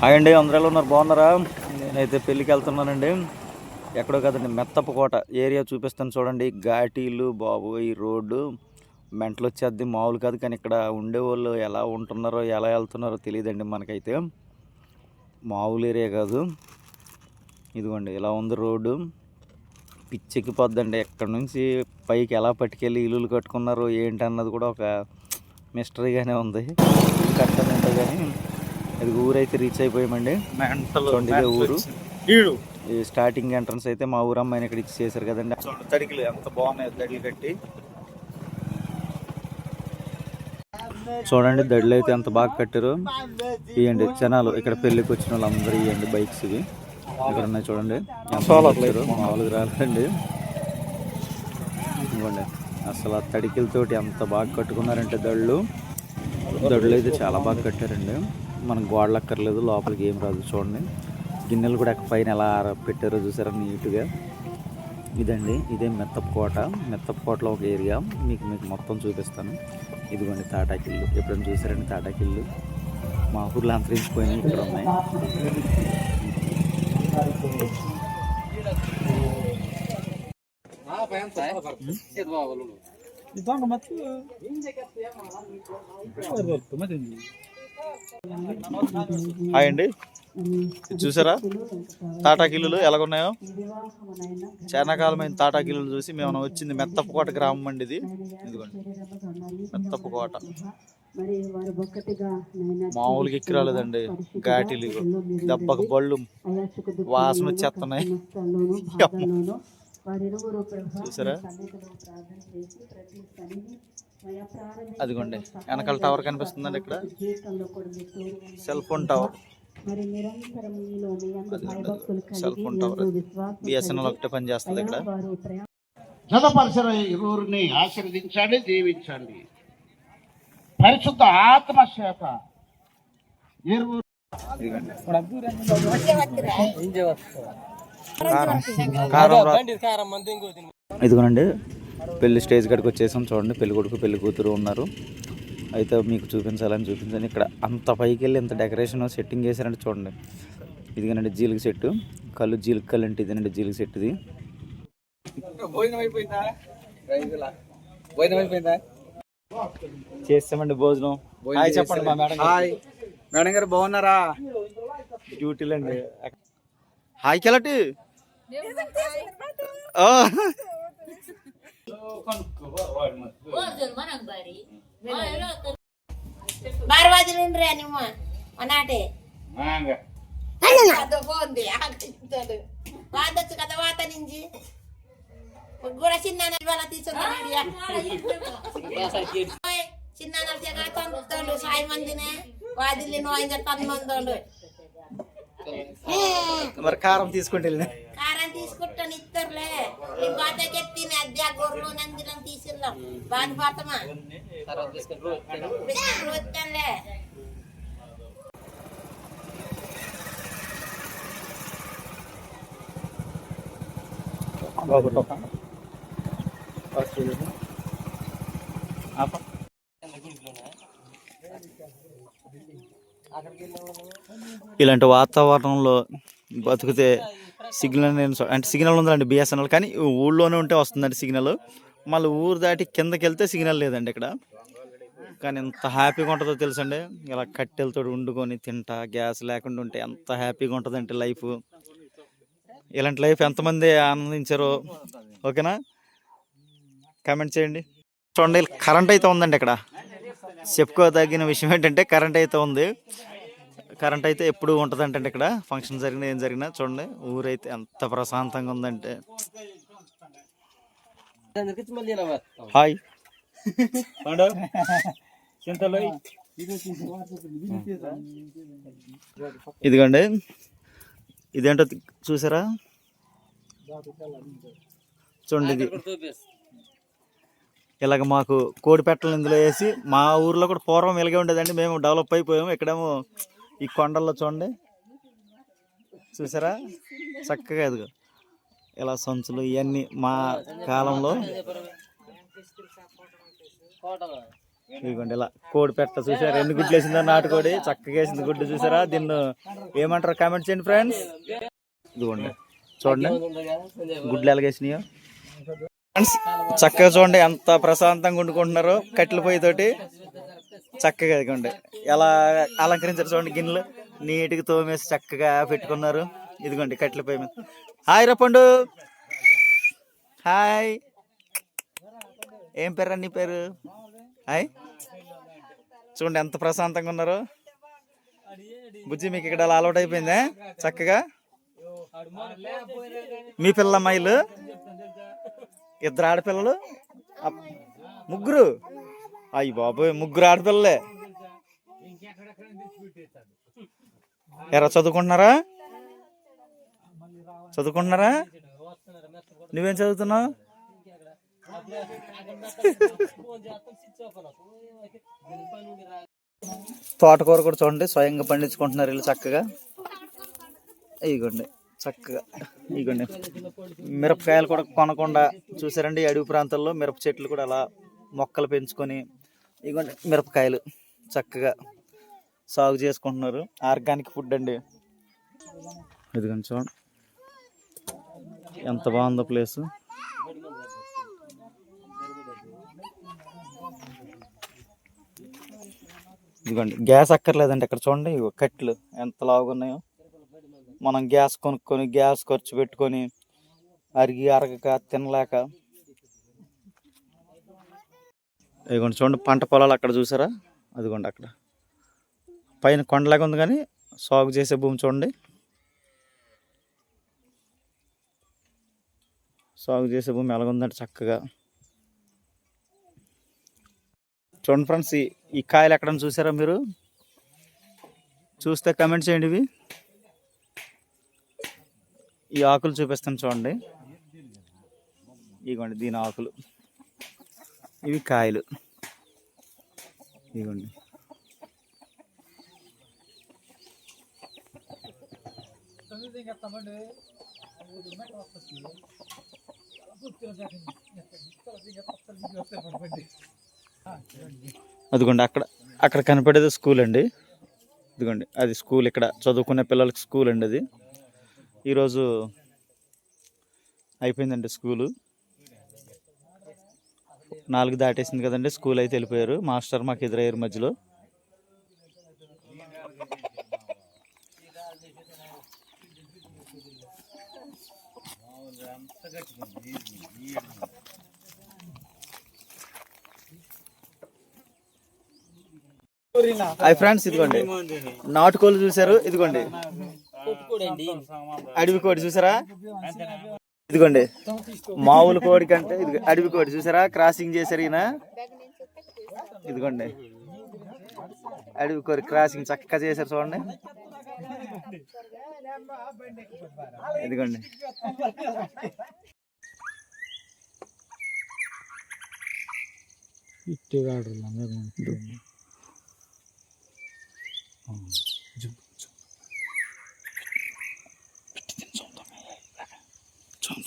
Hi అండి, అందరూ ఎలా ఉన్నారు? బాగున్నారా? నేనైతే పెళ్ళికి వెళ్తున్నానండి. ఎక్కడో కదండి, మెత్తపకోట ఏరియా చూపిస్తాను చూడండి. ఘాటీలు బాబు, ఈ రోడ్డు మెంటలు వచ్చేద్ది, మామూలు కాదు. కానీ ఇక్కడ ఉండేవాళ్ళు ఎలా ఉంటున్నారో ఎలా వెళ్తున్నారో తెలియదండి మనకైతే. మామూలు ఏరియా కాదు. ఇదిగోండి ఇలా ఉంది రోడ్డు, పిచ్చెక్కిపోద్దండి. ఎక్కడి నుంచి పైకి ఎలా పట్టుకెళ్ళి ఇల్లులు కట్టుకున్నారో ఏంటి అన్నది కూడా ఒక మిస్టరీగానే ఉంది. కట్టనంటే కానీ అది ఊరైతే రీచ్ అయిపోయామండి. ఇదే ఊరు. ఈ స్టార్టింగ్ ఎంట్రన్స్ అయితే మా ఊరు అమ్మాయిని ఇక్కడ ఇచ్చేసారు కదండి. తడికిలు ఎంత బాగున్నాయి, దడిలు కట్టి చూడండి. దడిలు అయితే ఎంత బాగా కట్టారు. ఇవ్వండి జనాలు, ఇక్కడ పెళ్ళికి వచ్చిన వాళ్ళందరూ ఇవ్వండి బైక్స్. ఇవి ఇక్కడ ఉన్నాయి చూడండి, మామూలుగా రాలేదండి. ఇవ్వండి అసలు ఆ తడికిలతోటి ఎంత బాగా కట్టుకున్నారంటే దళ్ళు అయితే చాలా బాగా కట్టారండి. మనకు గోడలు అక్కర్లేదు, లోపలికి ఏం రాదు. చూడండి గిన్నెలు కూడా పైన ఎలా పెట్టారో చూసారా నీట్గా. ఇదండి, ఇదే మెత్తపకోట. మెత్తపకోటలో ఒక ఏరియా మీకు మొత్తం చూపిస్తాను. ఇదిగోండి తాటాకిళ్ళు. ఎప్పుడైనా చూసారండి తాటాకిళ్ళు? మా ఊర్లో అంతరించిపోయినాయి, ఇక్కడ ఉన్నాయి. హాయ్ అండి, చూసారా తాటాకిల్లులు ఎలాగున్నాయో? చాలా కాలమైన తాటాకిల్లులు చూసి మేము వచ్చింది మెత్తపకోట గ్రామం అండి ఇది. ఇదిగోండి మెత్తపకోట. మామూలుగా ఎక్కి రాలేదండి. ఘాటీలు దెబ్బకు బళ్ళు వాసన వచ్చేస్తున్నాయి. చూసారా? అదిగోండి వెనకాల టవర్ కనిపిస్తుందండి. ఇక్కడ cell phone tower, cell phone tower. BSNL ఒకటే పని చేస్తుంది ఇక్కడ. జతపరిచిన ఇరువురిని ఆశీర్వదించండి, దీవించండి. పరిశుద్ధ ఆత్మ చేత ఇదిగోనండి పెళ్లి స్టేజ్ కాడికి వచ్చేసాం. చూడండి పెళ్లి కొడుకు పెళ్లి కూతురు ఉన్నారు. అయితే మీకు చూపించాను. ఇక్కడ అంత పైకి వెళ్ళి ఎంత డెకరేషన్ సెట్టింగ్ చేశారంటే చూడండి. ఇదిగోనండి జీలిక చెట్టు, కళ్ళు జీలిక కళ్ళు అంటే ఇదేనండి జీలిక చెట్టు. ఇది చేస్తామండి భోజనం. చెప్పండి మా మేడం. మేడం గారు బాగున్నారా? డ్యూటీలు అండి. హాయ్ కెలటి కదా వాత నుంచి కూడా చిన్న చిన్న సాయి మందినే వాదిల్లి మంది మరి కారం తీసుకుంటే కారం తీసుకుంటాను ఇద్దరులే. ఈ బాధకెత్తిన అద్దె గొర్రెలు నందిరం తీసుకెళ్ళాం. బాధపడతామా వస్తానులే. ఇలాంటి వాతావరణంలో బతికితే సిగ్నల్ అంటే సిగ్నల్ ఉందండి బిఎస్ఎన్ఎల్, కానీ ఊళ్ళోనే ఉంటే వస్తుందండి సిగ్నల్. మళ్ళీ ఊరు దాటి కిందకి వెళ్తే సిగ్నల్ లేదండి ఇక్కడ. కానీ ఎంత హ్యాపీగా ఉంటుందో తెలుసండి, ఇలా కట్టెలతో వండుకొని తింటా, గ్యాస్ లేకుండా ఉంటే ఎంత హ్యాపీగా ఉంటుందంటే లైఫ్. ఇలాంటి లైఫ్ ఎంతమంది ఆనందించారో ఓకేనా, కామెంట్ చేయండి. చూడండి కరెంట్ అయితే ఉందండి ఇక్కడ. చెప్పుకోదగిన విషయం ఏంటంటే కరెంట్ అయితే ఉంది. కరెంట్ అయితే ఎప్పుడు ఉంటుంది అంటే ఇక్కడ ఫంక్షన్ జరిగినా ఏం జరిగినా. చూడండి ఊరైతే ఎంత ప్రశాంతంగా ఉందంటే. హాయ్ ఇదిగోండి, ఇదేంటో చూసారా? చూడండి ఇది ఇలాగ మాకు కోడి పెట్టలు ఇందులో వేసి, మా ఊర్లో కూడా పూర్వం ఇలాగే ఉండేదండి. మేము డెవలప్ అయిపోయాము. ఇక్కడేమో ఈ కొండల్లో చూడండి చూసారా చక్కగా. ఎదుగు ఇలా సంచులు ఇవన్నీ మా కాలంలో ఇదిగోండి ఇలా కోడి పెట్ట చూసారా, ఎన్ని గుడ్లు వేసిందో నాటుకోడి, చక్కగా వేసింది గుడ్డు చూసారా. దీన్ని ఏమంటారు కామెంట్ చేయండి ఫ్రెండ్స్. ఇదిగోండి చూడండి గుడ్లు ఎలాగేసినాయో ఫ్రెండ్స్. చక్కగా చూడండి ఎంత ప్రశాంతంగా వండుకుంటున్నారో కట్టెల పొయ్యి తోటి. చక్కగా ఇదిగోండి ఎలా అలంకరించారు చూడండి, గిన్నెలు నీట్గా తోమేసి చక్కగా పెట్టుకున్నారు. ఇదిగోండి కట్టెల పొయ్యి మీద. హాయ్ రప్పండు, హాయ్. ఏం పేరు నీ పేరు? హాయ్. చూడండి ఎంత ప్రశాంతంగా ఉన్నారు. బుజ్జి మీకు ఇక్కడ అలా అలవాటు అయిపోయిందా చక్కగా? మీ పిల్ల అమ్మాయిలు ఇద్దరు ఆడపిల్లలు, ముగ్గురు. అయ్యి బాబోయ్, ముగ్గురు ఆడపిల్లలే. ఎరా చదువుకుంటున్నారా? చదువుకుంటున్నారా? నువ్వేం చదువుతున్నావు? తోటకూర కూడా చూడండి స్వయంగా పండించుకుంటున్నారు వీళ్ళు చక్కగా. ఇదిగోండి చక్కగా ఇదిగోండి మిరపకాయలు కూడా కొనకుండా చూసారండి. అడవి ప్రాంతాల్లో మిరప చెట్లు కూడా అలా మొక్కలు పెంచుకొని ఇదిగోండి మిరపకాయలు చక్కగా సాగు చేసుకుంటున్నారు. ఆర్గానిక్ ఫుడ్ అండి. ఇదిగోండి చూడండి ఎంత బాగుందో ప్లేసు. ఇదిగోండి గ్యాస్ అక్కర్లేదండి ఇక్కడ చూడండి. ఇగో కట్టెలు ఎంత లావుగా ఉన్నాయో. మనం గ్యాస్ కొనుక్కొని గ్యాస్ ఖర్చు పెట్టుకొని అరగక తినలేక. ఇదిగోండి చూడండి పంట పొలాలు అక్కడ చూసారా, అదిగోండి అక్కడ పైన కొండలాగా ఉంది కానీ సాగు చేసే భూమి చూడండి. సాగు చేసే భూమి ఎలాగుందంటే చక్కగా చూడండి ఫ్రెండ్స్. ఈ కాయలు ఎక్కడన్నా చూసారా మీరు? చూస్తే కమెంట్ చేయండి. ఇవి ఈ ఆకులు చూపిస్తాను చూడండి. ఇదిగోండి దీని ఆకులు, ఇవి కాయలు. ఇదిగోండి అదిగోండి అక్కడ కనపడేది స్కూల్ అండి. ఇదిగోండి అది స్కూల్, ఇక్కడ చదువుకునే పిల్లలకి స్కూల్ అండి అది. ఈరోజు అయిపోయిందండి స్కూలు. 4 దాటేసింది కదండి, స్కూల్ అయితే వెళ్ళిపోయారు. మాస్టర్ మాకు ఎదురయ్యారు మధ్యలో. హాయ్ ఫ్రెండ్స్, ఇదిగోండి నాటుకోళ్ళు చూసారు. ఇదిగోండి అడవి కోడి చూసారా. ఇదిగోండి మామూలు కోడి కంటే ఇది అడవి కోడి చూసారా, క్రాసింగ్ చేశారు ఈయన. ఇదిగోండి అడవి కోడి క్రాసింగ్ చక్కగా చేశారు చూడండి. ఇదిగోండి 좀